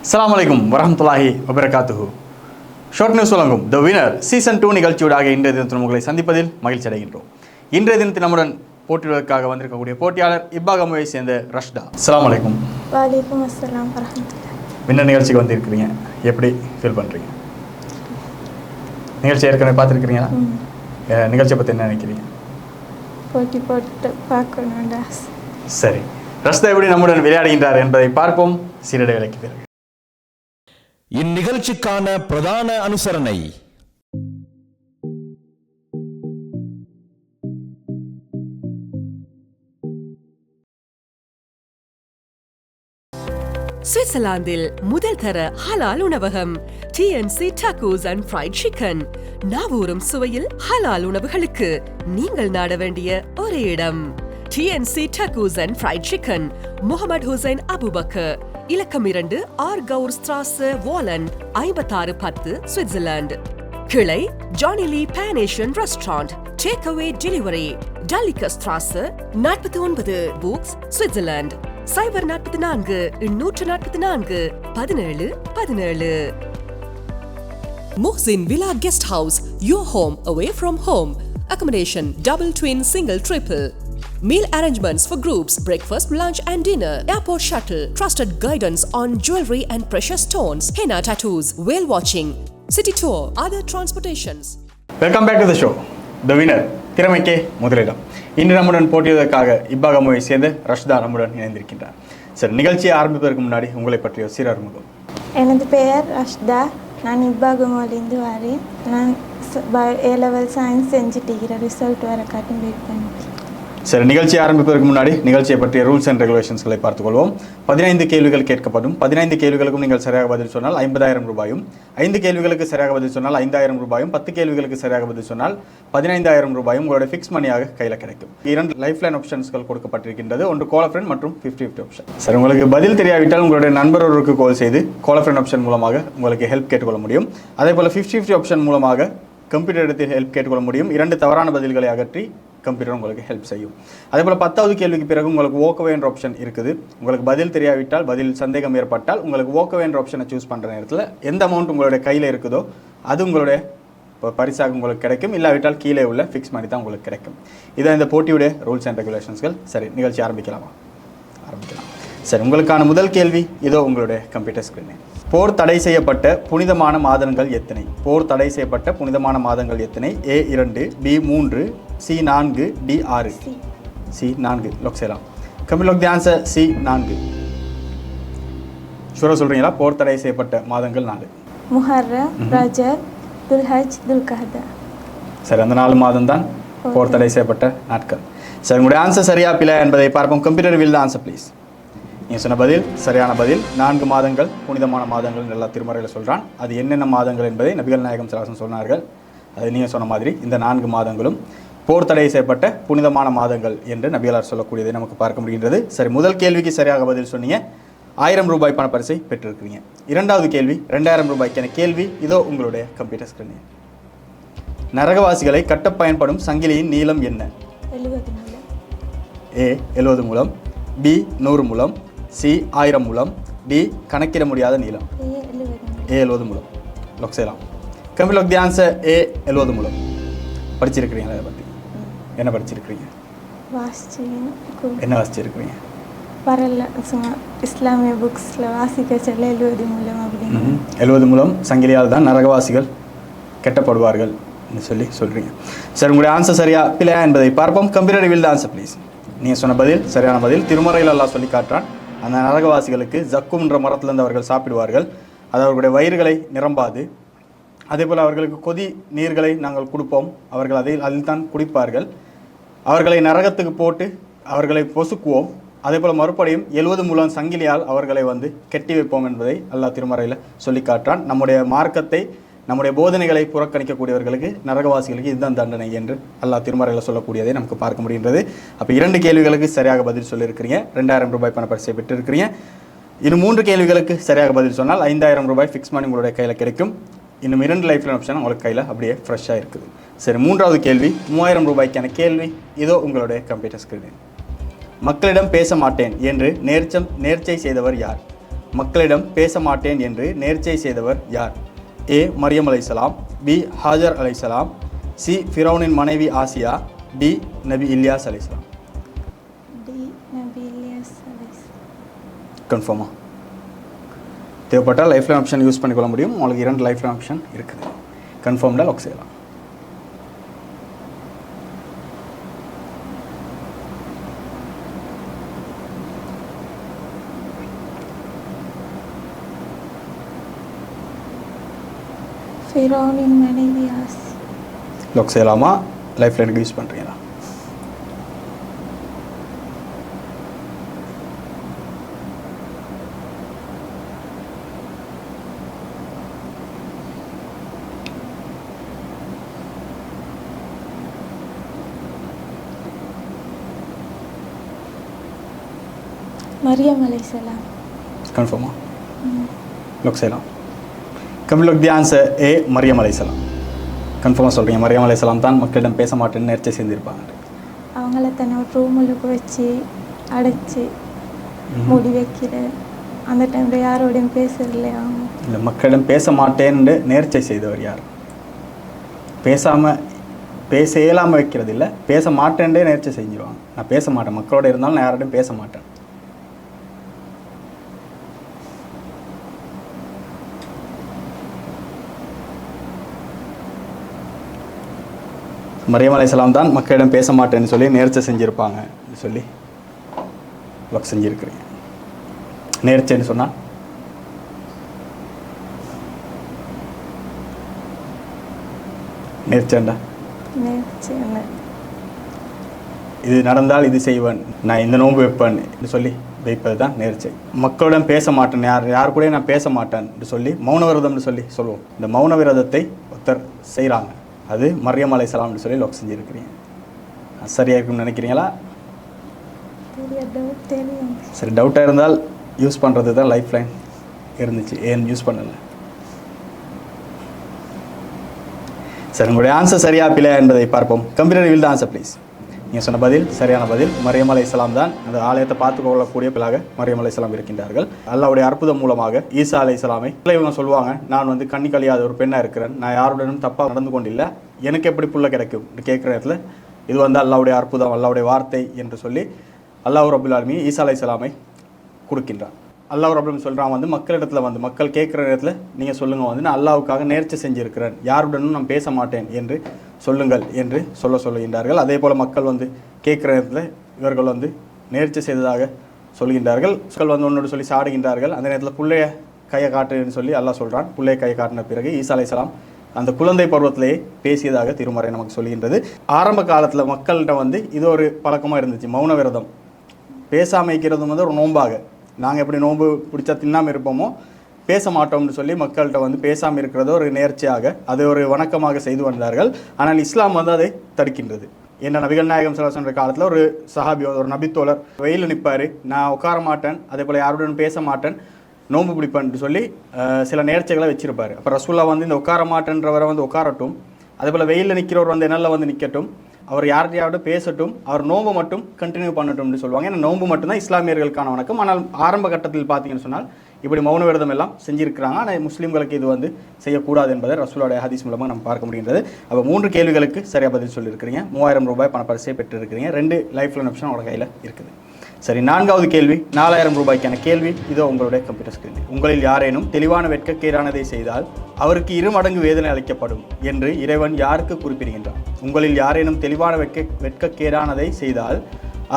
அஸ்ஸலாமு அலைக்கும் வரஹ்மத்துல்லாஹி வபரகாத்துஹு. ஷார்ட் நியூஸ் வழங்கும் த வினர் சீசன் 2 நிகழ்ச்சியூடாக இன்றைய தினத்தில் உங்களை சந்திப்பதில் மகிழ்ச்சி அடைகின்றோம். இன்றைய தினத்தில் நம்முடன் போட்டியிடுவதற்காக வந்திருக்கக்கூடிய போட்டியாளர் இப்பாகமுவை சேர்ந்த ரஷ்தா. அஸ்ஸலாமு அலைக்கும். வலைக்கும் அஸ்ஸலாம் வரஹ்மத்துல்லாஹ். வின்னர் நிகழ்ச்சிக்கு வந்திருக்கிறீங்க, எப்படி ஃபீல் பண்ணுறீங்க? நிகழ்ச்சி ஏற்கனவே பார்த்துருக்கிறீங்களா? நிகழ்ச்சியை பற்றி என்ன நினைக்கிறீங்க? போட்டி போட்டு பார்க்கணும்டா. சரி, ரஷ்தா எப்படி நம்முடன் விளையாடுகின்றார் என்பதை பார்ப்போம் சிறிது வேளைக்கு பிறகு. இந்நிகழ்ச்சிக்கான பிரதான அனுசரணை சுவிட்சர்லாந்தில் முதல் தர ஹலால் உணவகம் TNC Tacos and Fried Chicken. நாவூரும் சுவையில் ஹலால் உணவுகளுக்கு நீங்கள் நாட வேண்டிய ஒரே இடம் TNC Tacos and Fried Chicken, Mohammed Hussain Abubakar, இலக்கம் 2 ஆர்கவுர் ஸ்ட்ராஸே, வாலன் 5610, சுவிட்சர்லாந்து. கிளை Johnny Lee pan Asian restaurant, take away delivery, Dulliker Strasse 49, Buchs, Switzerland. சைபர் 44 144 17 17. Mohsin Villa Guest House, your home away from home. Accommodation double twin single triple. Meal arrangements for groups, breakfast, lunch and dinner. Airport shuttle, trusted guidance on jewelry and precious stones. Henna tattoos, whale watching, city tour, other transportations. Welcome back to the show the winner. திறமைக்கே முதலிடம். இன்று நம்முடன் போட்டியதற்காக இப்பாகமுவை சேர்ந்த ரஷ்தா நம்முடன் இணைந்திருக்கின்றார். சரி, நிகழ்ச்சியை ஆரம்பிப்பதற்கு முன்னாடி உங்களை பற்றிய சிறு அறிமுகம். எனது பெயர் ரஷ்தா. நான் இப்பாகமோலிருந்து வரேன். நான் A-level சயின்ஸ் செஞ்சுட்டு ரிசல்ட் வர காட்டும் வெயிட் பண்ணிக்கிறேன். சரி, நிகழ்ச்சி ஆரம்பிப்பதற்கு முன்னாடி நிகழ்ச்சியை பற்றிய ரூல்ஸ் அண்ட் ரெகுலேஷன்ஸ்களை பார்த்துக்கொள்வோம். 15 கேள்விகள் கேட்கப்படும். 15 கேள்விகளுக்கும் நீங்கள் சரியாக பதில் சொன்னால் 50,000 ரூபாயும், 5 கேள்விகளுக்கு சரியாக பதில் சொன்னால் 5,000 ரூபாயும், 10 கேள்விகளுக்கு சரியாக பதில் சொன்னால் 15,000 ரூபாயும் உங்களுடைய ஃபிக்ஸ் மணியாக கையில் கிடைக்கும். 2 லைஃப் லைன் ஆப்ஷன்ஸ்கள் கொடுக்கப்பட்டிருக்கின்றது. ஒன்று கால் ஃப்ரெண்ட் மற்றும் 50-50 ஆப்ஷன். சரி, உங்களுக்கு பதில் தெரியாவிட்டால் உங்களுடைய நண்பர் ஒருவருக்கு கால் செய்து கால் ஃப்ரெண்ட் ஆப்ஷன் மூலமாக உங்களுக்கு ஹெல்ப் கேட்டுக்கொள்ள முடியும். அதே போல் 50-50 ஆப்ஷன் மூலமாக கம்ப்யூட்டர் இடத்தில் ஹெல்ப் கேட்டுக்கொள்ள முடியும். 2 தவறான பதில்களை அகற்றி கம்ப்யூட்டர் உங்களுக்கு ஹெல்ப் செய்யும். அதே போல் 10வது கேள்விக்கு பிறகு உங்களுக்கு walkaway என்ற ஆப்ஷன் இருக்குது. உங்களுக்கு பதில் தெரியாவிட்டால், பதில் சந்தேகம் ஏற்பட்டால் உங்களுக்கு walkaway என்ற ஆப்ஷனை சூஸ் பண்ணுற நேரத்தில் எந்த அமௌண்ட் உங்களுடைய கையில் இருக்குதோ அது உங்களுடைய பரிசாக உங்களுக்கு கிடைக்கும். இல்லாவிட்டால் கீழே உள்ள ஃபிக்ஸ் மணி தான் உங்களுக்கு கிடைக்கும். இதான் இந்த போட்டியுடைய ரூல்ஸ் அண்ட் ரெகுலேஷன்ஸ்கள். சரி, நிகழ்ச்சி ஆரம்பிக்கலாம். சரி, உங்களுக்கான முதல் கேள்வி இதோ உங்களுடைய கம்ப்யூட்டர் ஸ்க்ரீனில். போர் தடை செய்யப்பட்ட புனிதமான மாதங்கள் எத்தனை? போர் தடை செய்யப்பட்ட புனிதமான மாதங்கள் எத்தனை? A2, B3, C4, D6. C4 lock செய்யலாம். கம்மி லொக் தி ஆன்சர் C4. ஷூரா சொல்கிறீங்களா? போர் தடை செய்யப்பட்ட மாதங்கள் 4. முஹர்ரம், ரஜப், துல்ஹஜ், துல்கஹதா. சரி, அந்த 4 மாதம் தான் போர் தடை செய்யப்பட்ட நாட்கள். சரி, உங்களுடைய ஆன்சர் சரியா பிழை என்பதை பார்ப்போம். Computer will the answer please. நீங்கள் சொன்ன பதில் சரியான பதில். 4 மாதங்கள் புனிதமான மாதங்கள் எல்லா திருமறையில் சொல்கிறான். அது என்னென்ன மாதங்கள் என்பதை நபிகள் நாயகம் ஸல்லல்லாஹு அலைஹி சொன்னார்கள். அது நீங்கள் சொன்ன மாதிரி இந்த 4 மாதங்களும் போர் தடை செய்யப்பட்ட புனிதமான மாதங்கள் என்று நபிகளார் சொல்லக்கூடியதை நமக்கு பார்க்க முடிகின்றது. சரி, முதல் கேள்விக்கு சரியாக பதில் சொன்னீங்க. 1000 ரூபாய் பண பரிசை பெற்றிருக்கிறீங்க. 2வது கேள்வி 2000 ரூபாய்க்கான கேள்வி இதோ உங்களுடைய கம்ப்யூட்டர் ஸ்கிரீனில். நரகவாசிகளை கட்ட பயன்படும் சங்கிலியின் நீளம் என்ன? 70 முழம். A 70 முழம், B 100 முழம், C 1000 முழம், D கணக்கிட முடியாத நீளம். A 70 முழம் லொக் செய்யலாம். கம்மி லொக் தி ஆன்சர் A 70 முழம். படிச்சிருக்கிறீங்களா? அதை பற்றி என்ன படிச்சிருக்கிறீங்க? என்ன வாசிச்சிருக்கிறீங்க? பரல இஸ்லாமிய புக்ஸில் வாசிக்க சொல்ல 70 முழம் அப்படின்னு. 70 முழம் சங்கிலியால் தான் நரகவாசிகள் கெட்டப்படுவார்கள் என்று சொல்லி சொல்கிறீங்க. சரி, உங்களுடைய ஆன்சர் சரியா பிழையா என்பதை பார்ப்போம். Computer will the answer please. நீங்கள் சொன்ன பதில் சரியான பதில். திருமறையில் அல்லாஹ் சொல்லி காட்டுறான், அந்த நரகவாசிகளுக்கு ஜக்கும் என்ற மரத்திலிருந்து அவர்கள் சாப்பிடுவார்கள். அது அவர்களுடைய வயிறுகளை நிரம்பாது. அதே போல் அவர்களுக்கு கொதி நீர்களை நாங்கள் கொடுப்போம், அவர்கள் அதில் தான் குடிப்பார்கள். அவர்களை நரகத்துக்கு போட்டு அவர்களை பொசுக்குவோம். அதே போல் மறுபடியும் 70 முழம் சங்கிலியால் அவர்களை கெட்டி வைப்போம் என்பதை அல்லாஹ் திருமறையில் சொல்லி காட்டுறான். நம்முடைய மார்க்கத்தை, நம்முடைய போதனைகளை புறக்கணிக்கக்கூடியவர்களுக்கு, நரகவாசிகளுக்கு இதுதான் தண்டனை என்று அல்லாஹ் திருமறையில் சொல்லக்கூடியதை நமக்கு பார்க்க முடிகின்றது. அப்போ 2 கேள்விகளுக்கு சரியாக பதில் சொல்லியிருக்கிறீங்க. 2000 ரூபாய் பண பரிசை பெற்றிருக்கிறீங்க. இன்னும் 3 கேள்விகளுக்கு சரியாக பதில் சொன்னால் 5000 ரூபாய் ஃபிக்ஸ் மணி உங்களுடைய கையில் கிடைக்கும். இன்னும் 2 லைஃப் லைன் ஆப்ஷன் உங்களுக்கு கையில் அப்படியே ஃப்ரெஷ்ஷாக இருக்குது. சரி, 3வது கேள்வி 3000 ரூபாய்க்கான கேள்வி இதோ உங்களுடைய கம்ப்யூட்டர் ஸ்க்ரீனில். மக்களிடம் பேச மாட்டேன் என்று நேர்ச்சை செய்தவர் யார்? மக்களிடம் பேச மாட்டேன் என்று நேர்ச்சை செய்தவர் யார்? ஏ மரியம் அலைஹிஸ்ஸலாம், பி ஹாஜர் அலைஹிஸ்ஸலாம், சி ஃபிரௌனின் மனைவி ஆசியா, டி நபி இல்யாஸ் அலைஹிஸ்ஸலாம். டி நபி இலியாஸ் அலைஹிஸ்ஸலாம். கன்ஃபார்மா? தேவைப்பட்டால் லைஃப் லைன் ஆப்ஷன் யூஸ் பண்ணிக்கொள்ள முடியும். உங்களுக்கு 2 லைஃப் லைன் ஆப்ஷன் இருக்குது. கன்ஃபார்ம்டாக லாக் செய்யலாம். ஃபிரௌனின் மனைவி ஆசி. லாக் செய்யலாமா? லைஃப் லைனுக்கு யூஸ் பண்ணுறீங்களா? மரியம் அலைஹிஸ்ஸலாம். கன்ஃபார்மா? லாக் செய்யலாம். Complete lock the answer A Mariam அலைஹிஸ்ஸலாம். கன்ஃபார்மாக சொல்கிறீங்க மரியம் அலைஹிஸ்ஸலாம் தான் மக்களிடம் பேச மாட்டேன்னு நேர்ச்சை செஞ்சுருப்பாங்க. அவங்கள தன்னை ஒரு ரூமுக்கு வச்சு அடைச்சி மூடி வைக்கிற அந்த டைமில் யாரோடையும் பேசுறதில்லையா அவங்க? இல்லை, மக்களிடம் பேச மாட்டேன்னு நேர்ச்சை செய்தவர் யார்? பேச இயலாமல் வைக்கிறது இல்லை, பேச மாட்டேன்டே நேர்ச்சை செஞ்சுருவாங்க. நான் பேச மாட்டேன், மக்களோட இருந்தாலும் நான் யாரோடையும் பேச மாட்டேன். மரியம் அலைஹிஸ்ஸலாம் தான் மக்களிடம் பேச மாட்டேன்னு சொல்லி நேர்ச்சை செஞ்சுருப்பாங்க சொல்லி லாக் செஞ்சுருக்கிறீங்க. நேர்ச்சைன்னு சொன்னால் நேர்ச்சைண்டா நேர்ச்சி என்ன? இது நடந்தால் இது செய்வேன், நான் இந்த நோன்பு வைப்பேன் என்று சொல்லி வைப்பது தான் நேர்ச்சை. மக்களுடன் பேச மாட்டேன், யார் கூட நான் பேச மாட்டேன் என்று சொல்லி மௌன விரதம்னு சொல்லி சொல்லுவோம். இந்த மௌன விரதத்தை ஒருத்தர் செய்கிறாங்க, அது மரியம் அலைஹிஸ்ஸலாம்னு சொல்லி லாக் செஞ்சுருக்கிறீங்க. சரியாக இருக்குன்னு நினைக்கிறீங்களா? தெரியும். சரி, டவுட்டாக இருந்தால் யூஸ் பண்ணுறது தான் லைஃப் லைன் இருந்துச்சு, ஏன் யூஸ் பண்ணலை? சரி, உங்களுடைய ஆன்சர் சரியா பிழையா என்பதை பார்ப்போம். Computer will the answer please. நீங்கள் சொன்ன பதில் சரியான பதில். மரியம் அலைஹிஸ்ஸலாம் தான் அந்த ஆலயத்தை பார்த்து கொள்ளக்கூடிய பிள்ளாக மரியம் அலைஹிஸ்ஸலாம் இருக்கின்றார்கள். அல்லாஹ்வுடைய அற்புதம் மூலமாக ஈசா அலைஹிஸ்ஸலாமை இவங்க சொல்லுவாங்க, நான் வந்து கண்ணி கழியாத ஒரு பெண்ணாக இருக்கிறேன், நான் யாருடனும் தப்பாக நடந்து கொண்டில்லை, எனக்கு எப்படி புள்ள கிடைக்கும் கேட்குற இடத்துல இது வந்து அல்லாஹ்வுடைய அற்புதம், அல்லாஹ்வுடைய வார்த்தை என்று சொல்லி அல்லாஹ் ரப்புல் ஆலமீன் ஈசா அலைஹிஸ்ஸலாமை கொடுக்கின்றான். அல்லாஹ் ரப்புல் ஆலமீன் சொல்கிறான் வந்து மக்களிடத்தில் வந்து மக்கள் கேட்குற இடத்துல நீங்கள் சொல்லுங்கள் வந்து நான் அல்லாஹ்வுக்காக நேர்ச்சி செஞ்சுருக்கிறேன், யாருடனும் நான் பேச மாட்டேன் என்று சொல்லுங்கள் என்று சொல்லுகின்றார்கள். அதே போல் மக்கள் வந்து கேட்குற இடத்துல இவர்கள் வந்து நேர்ச்சி செய்ததாக சொல்கின்றார்கள். மக்கள் வந்து ஒன்னோடு சொல்லி சாடுகின்றார்கள். அந்த நேரத்தில் புள்ளைய கையை காட்டுன்னு சொல்லி அல்லாஹ் சொல்கிறான். புள்ளைய கையை காட்டின பிறகு ஈசா அலைஹிஸ்ஸலாம் அந்த குழந்தை பருவத்திலேயே பேசியதாக திருமறை நமக்கு சொல்கின்றது. ஆரம்ப காலத்தில் மக்கள்கிட்ட வந்து இது ஒரு பழக்கமாக இருந்துச்சு, மௌன விரதம். பேசாமல் இருக்கிறதும் வந்து ஒரு நோன்பாக, நாங்கள் எப்படி நோன்பு பிடிச்சா தின்னாமல் இருப்போமோ பேச மாட்டோம்னு சொல்லி மக்கள்கிட்ட வந்து பேசாமல் இருக்கிறத ஒரு நேர்ச்சியாக, அது ஒரு வணக்கமாக செய்து வந்தார்கள். ஆனால் இஸ்லாம் வந்து அதை தடுக்கின்றது. என்ன நபிகள் நாயகம் ஸல்லல்லாஹு அலைஹி வஸல்லம் காலத்தில் ஒரு சஹாபி, ஒரு நபித்தோழர் வெயிலில் நிற்பார், நான் உட்கார மாட்டேன், அதே போல் யாருடன் பேச மாட்டேன், நோன்பு பிடிப்பேன்னு சொல்லி சில நேர்ச்சைகளை வச்சிருப்பார். அப்போ ரசூல்லா வந்து இந்த உட்கார மாட்டேன்றவரை வந்து உட்காரட்டும், அதே போல் வெயிலில் நிற்கிறவர் வந்து என்னால் வந்து நிற்கட்டும், அவர் யார்கிட்டையாவது பேசட்டும், அவர் நோன்பு மட்டும் கண்டினியூ பண்ணட்டும்னு சொல்லுவாங்க. ஏன்னா நோன்பு மட்டும்தான் இஸ்லாமியர்களுக்கான வணக்கம். ஆனால் ஆரம்ப கட்டத்தில் பார்த்தீங்கன்னு சொன்னால் இப்படி மௌன விரதம் எல்லாம் செஞ்சிருக்கிறாங்க. ஆனால் முஸ்லீம்களுக்கு இது வந்து செய்யக்கூடாது என்பதை ரசூலுடைய ஹதீஸ் மூலமாக நம்ம பார்க்க முடிகின்றது. அப்போ 3 கேள்விகளுக்கு சரியாக பதில் சொல்லியிருக்கிறீங்க. 3000 ரூபாய் பணப்பரிசை பெற்றிருக்கிறீங்க. 2 லைஃப் லைன் ஆப்ஷன் உங்களோட கையில் இருக்குது. சரி, 4வது கேள்வி 4000 ரூபாய்க்கான கேள்வி இதோ உங்களுடைய கம்ப்யூட்டர் ஸ்கிரீனில். உங்களில் யாரேனும் தெளிவான வெட்கக்கேடானதை செய்தால் அவருக்கு 2 மடங்கு வேதனை அளிக்கப்படும் என்று இறைவன் யாருக்கு குறிப்பிடுகின்றான்? உங்களில் யாரேனும் தெளிவான வெட்கக்கேடானதை செய்தால்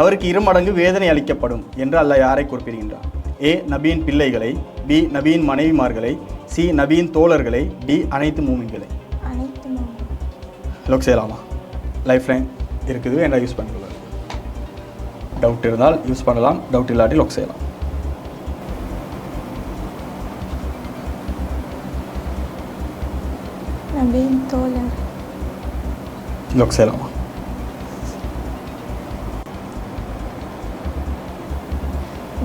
அவருக்கு 2 மடங்கு வேதனை அளிக்கப்படும் என்று அல்லாஹ் யாரை குறிப்பிடுகின்றான்? ஏ நபியின் பிள்ளைகளை, பி நபியின் மனைவிமார்களை, சி நபியின் தோழர்களை, டி அனைத்து மூமின்களை. அனைத்து லாக் செய்யலாமா? லைஃப் லைன் இருக்குது, என்ன யூஸ் பண்ணிக்கலாம். டவுட் இருந்தால் யூஸ் பண்ணலாம், டவுட் இல்லாட்டி லாக் செய்யலாம். நபியின் தோழர். லாக் செய்யலாமா?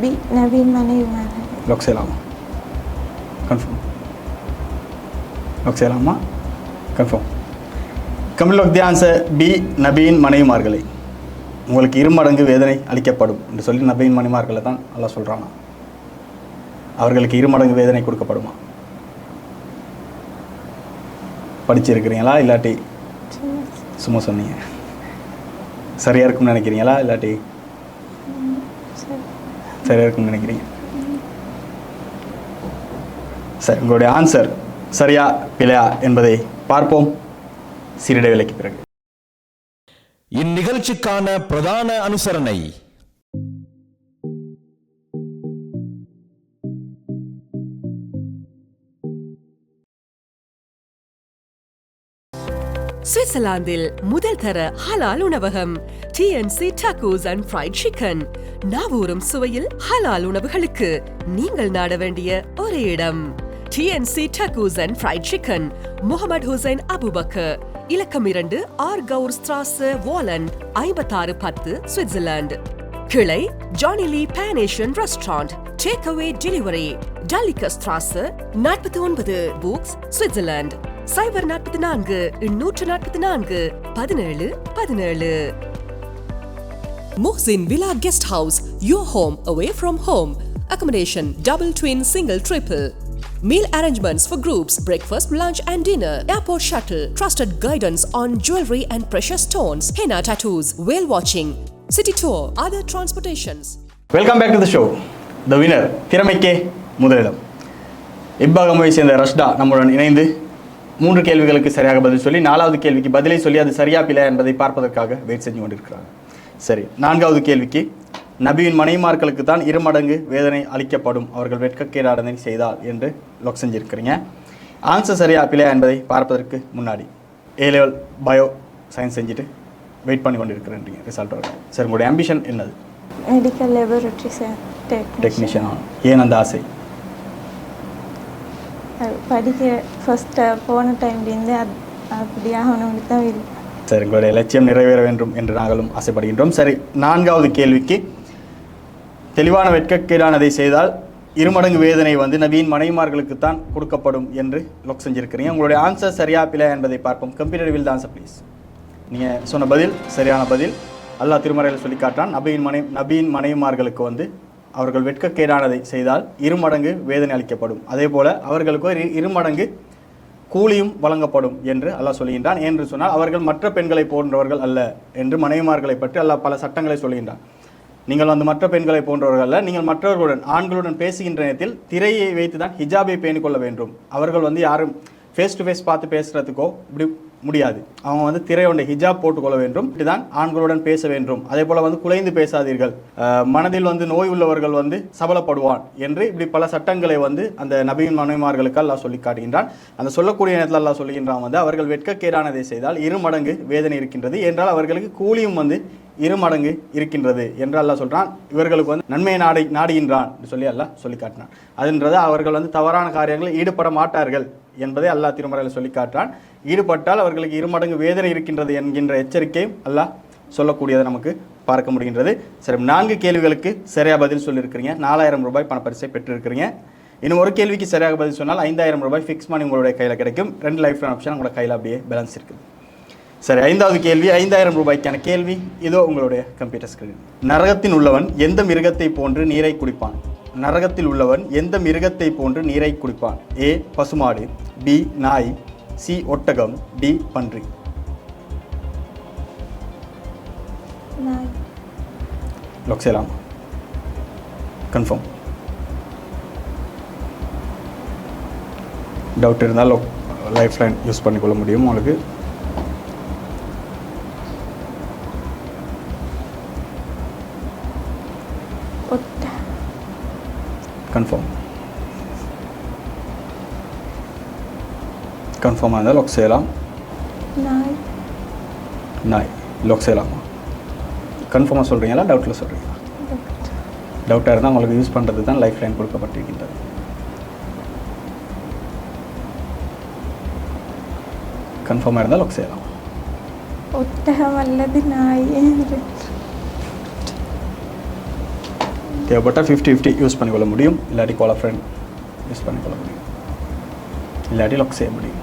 பி நபியின் மனைவிமார்கள். லாக் செய்யலாமா? கன்ஃபார்ம். லாக் செய்யலாமா? Confirm. Complete lock the answer B நபியின் மனைவிமார்களை. உங்களுக்கு 2 மடங்கு வேதனை அளிக்கப்படும் என்று சொல்லி நபியின் மனைவிமார்களை தான் அல்லாஹ் சொல்கிறாங்க. அவர்களுக்கு 2 மடங்கு வேதனை கொடுக்கப்படுமா? படிச்சிருக்கிறீங்களா இல்லாட்டி சும்மா சொன்னீங்க? சரியாக இருக்கும்னு நினைக்கிறீங்களா இல்லாட்டி சரியாக இருக்கும்னு நினைக்கிறீங்க? சரி, உங்களுடைய ஆன்சர் சரியா பிழையா என்பதை பார்ப்போம் சிறிட வேளைக்கு பிறகு. இந்நிகழ்ச்சிக்கான பிரதான அனுசரணை சுவிட்சர்லாந்தில் முதல் தர ஹலால் உணவகம் TNC Tacos and Fried Chicken. நாவூரும் சுவையில் ஹலால் உணவுகளுக்கு நீங்கள் நாட வேண்டிய ஒரே இடம் TNC Tacos and Fried Chicken, Mohammed Hussain Abubakar, இலக்கம் 2 ஆர்கவுர் ஸ்ட்ராசே, வாலன் 5610, சுவிட்சர்லாந்து. கிளை Johnny Lee pan Asian restaurant, take away delivery, Dulliker Strasse 49, Buchs, Switzerland. 044 144 17 17. Mohsin Villa Guest House, your home away from home. Accommodation double, twin, single, triple. Meal arrangements for groups, breakfast, lunch and dinner. Airport shuttle, trusted guidance on jewelry and precious stones. Henna tattoos, whale watching, city tour, other transportations. Welcome back to the show. The winner திறமைக்கே முதலிடம். இப்பாகமை சேர்ந்த ரஷ்டா நம்முடன் இணைந்து 3 கேள்விகளுக்கு சரியாக பதில் சொல்லி 4வது கேள்விக்கு பதிலை சொல்லி அது சரியா பிழை என்பதை பார்ப்பதற்காக வெயிட் செஞ்சு கொண்டிருக்கிறாங்க. சரி, 4வது கேள்விக்கு நபியின் மனைவிமார்களுக்கு தான் 2 மடங்கு வேதனை அளிக்கப்படும் அவர்கள் வெட்கக்கேடாதனை செய்தால் என்று லொக் செஞ்சிருக்கிறீங்க. ஆன்சர் சரியா பிழையா என்பதை பார்ப்பதற்கு முன்னாடி A லெவல் பயோ சயின்ஸ் செஞ்சுட்டு வெயிட் பண்ணி கொண்டிருக்கிறேன்றீங்க ரிசல்ட் வரும். சரி, உங்களுடைய ஆம்பிஷன் என்னது? மெடிக்கல் லேபரட்டரி டெக்னீஷியன் ஆகணும். ஏன் அந்த ஆசை? படிக்க ஃபஸ்ட்டு போன டைம்லேருந்து அப்படி ஆகணும்னு தான் விருப்பம். சரி, உங்களுடைய லட்சியம் நிறைவேற வேண்டும் என்று நாங்களும் ஆசைப்படுகின்றோம். சரி, 4வது கேள்விக்கு தெளிவான வெட்கக்கேடானதை செய்தால் 2 மடங்கு வேதனை நபியின் மனைவிமார்களுக்கு தான் கொடுக்கப்படும் என்று லொக் செஞ்சிருக்கிறீங்க. உங்களுடைய ஆன்சர் சரியா பிழை என்பதை பார்ப்போம். Computer will the answer please. நீங்கள் சொன்ன பதில் சரியான பதில். அல்லாஹ் திருமறையில் சொல்லி காட்டான், நபியின் மனைவிமார்களுக்கு அவர்கள் வெட்கக்கேடானதை செய்தால் 2 மடங்கு வேதனை அளிக்கப்படும், அதே போல் அவர்களுக்கு 2 மடங்கு கூலியும் வழங்கப்படும் என்று அல்லாஹ் சொல்கின்றான். என்று சொன்னால் அவர்கள் மற்ற பெண்களை போன்றவர்கள் அல்ல என்று மனைவிமார்களை பற்றி அல்லாஹ் பல சட்டங்களை சொல்கின்றான். நீங்கள் மற்ற பெண்களை போன்றவர்கள் அல்ல, நீங்கள் மற்றவர்களுடன் ஆண்களுடன் பேசுகின்ற நேரத்தில் திரையை வைத்து தான் ஹிஜாபை பேணிக்கொள்ள வேண்டும். அவர்கள் யாரும் ஃபேஸ் டு ஃபேஸ் பார்த்து பேசுகிறதுக்கோ இப்படி முடியாது. அவங்க திரையோட ஹிஜாப் போட்டுக்கொள்ள வேண்டும். இப்படிதான் ஆண்களுடன் பேச வேண்டும். அதே போல் குலைந்து பேசாதீர்கள், மனதில் நோய் உள்ளவர்கள் சபலப்படுவான் என்று இப்படி பல சட்டங்களை அந்த நபியின் மனைவிமார்களுக்கு அல்லாஹ் சொல்லி காட்டுகின்றான். அந்த சொல்லக்கூடிய நேரத்தில் அல்லாஹ் சொல்கின்றான் அவர்கள் வெட்கக்கேடானதை செய்தால் 2 மடங்கு வேதனை இருக்கின்றது என்றால் அவர்களுக்கு கூலியும் 2 மடங்கு இருக்கின்றது என்று அல்லாஹ் சொல்கிறான். இவர்களுக்கு நன்மையை நாடுகின்றான் என்று சொல்லி அல்லாஹ் சொல்லி காட்டினான். அதுன்றது அவர்கள் தவறான காரியங்களில் ஈடுபட மாட்டார்கள் என்பதை அல்லாஹ் திருமறையில் சொல்லி காட்டுறான். ஈடுபட்டால் அவர்களுக்கு 2 மடங்கு வேதனை இருக்கின்றது என்கின்ற எச்சரிக்கையும் அல்லாஹ் சொல்லக்கூடியதை நமக்கு பார்க்க முடிகின்றது. சரி, 4 கேள்விகளுக்கு சரியாக பதில் சொல்லியிருக்கிறீங்க. 4000 ரூபாய் பணப்பரிசை பெற்றிருக்கிறீங்க. இன்னும் ஒரு கேள்விக்கு சரியாக பதில் சொன்னால் 5000 ரூபாய் ஃபிக்ஸ் மணி உங்களுடைய கையில் கிடைக்கும். 2 லைஃப் டைம் ஆப்ஷன் உங்களோட கையில் அப்படியே பேலன்ஸ் இருக்குது. சரி, 5வது கேள்வி 5000 ரூபாய்க்கான கேள்வி இதோ உங்களுடைய கம்ப்யூட்டர் ஸ்கிரீன். நரகத்தில் உள்ளவன் எந்த மிருகத்தை போன்று நீரை குடிப்பான்? நரகத்தில் உள்ளவன் எந்த மிருகத்தை போன்று நீரை குடிப்பான்? A பசுமாடு, B நாய், C ஒட்டகம், D பன்றி. லாக் செய்யலாம். கன்ஃபார்ம். டவுட் இருந்தால் லைஃப் லைன் யூஸ் பண்ணிக்கொள்ள முடியும் உங்களுக்கு. கன்ஃபார்ம். கன்ஃபார்மாக இருந்தால் லாக் செய்யலாம். நாய் லாக் செய்யலாமா? கன்ஃபார்மாக சொல்கிறீங்களா டவுட்டில் சொல்கிறீங்களா? டவுட்டாக இருந்தால் உங்களுக்கு யூஸ் பண்ணுறது தான் லைஃப் லைன் கொடுக்கப்பட்டிருக்கின்றது. கன்ஃபார்மாக இருந்தால் லாக் செய்யலாம். ஒட்டகம் அல்லது நாய் தேவைப்பட்டால் 50-50 யூஸ் பண்ணிக்கொள்ள முடியும். இல்லாட்டி கால் ஃப்ரெண்ட் யூஸ் பண்ணிக்கொள்ள முடியும். இல்லாட்டி லாக் செய்ய முடியும்.